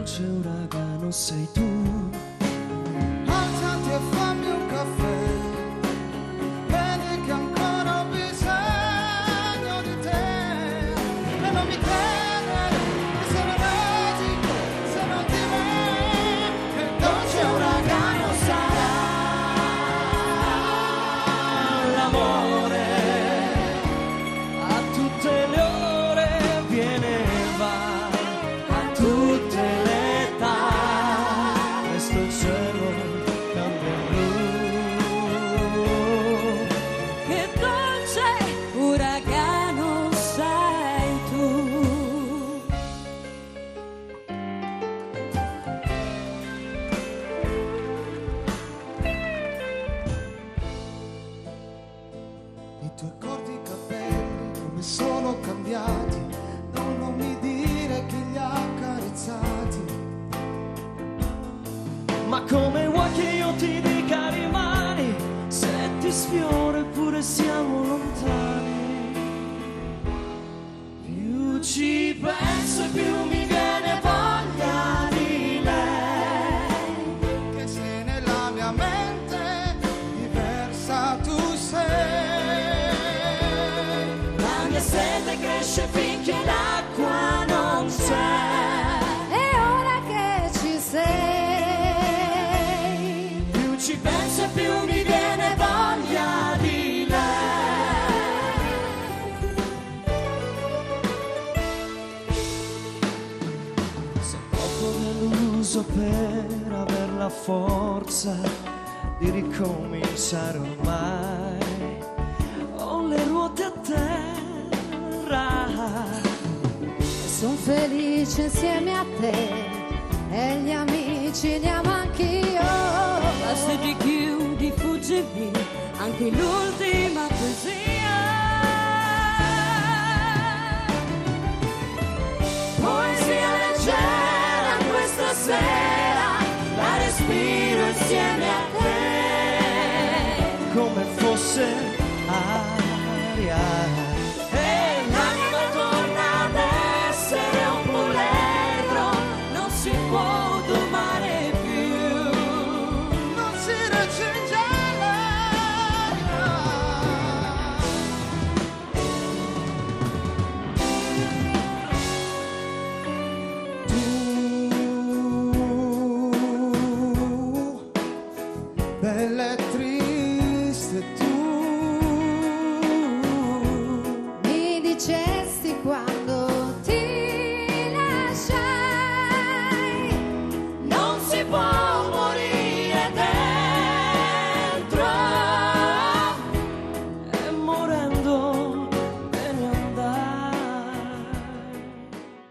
dolce uragano sei tu. Alzati e fammi un caffè, vedi che ancora ho bisogno di te. E non mi credere che sono magico se non ti vai. Il dolce uragano sarà L'amore a tutte le ore viene e va, a tutte le età. Questo il cielo cambia blu. Che dolce uragano sei tu. i tuoi corti capelli come sono cambiati. Non mi dire chi li ha accarezzati. Ma come vuoi che io ti dica rimani, se ti sfioro eppure siamo lontani? Più ci penso e più mi viene voglia di lei. Che se nella mia mente diversa tu sei. La mia sete cresce finché l'acqua non c'è. E ora che ci sei, Più ci penso e più mi viene voglia di lei. Sei troppo deluso per aver la forza di ricominciare ormai. Ho le ruote a terra. son felice insieme a te e gli amici li amo anch'io. Ma se ti chiudi fuggi via anche l'ultima poesia. Poesia leggera questa sera, la respiro insieme a te. Come fosse aria. E l'anima torna ad essere un puledro, non si può domare più. Non si raggiunge l'aria. Tu, bella e triste tu.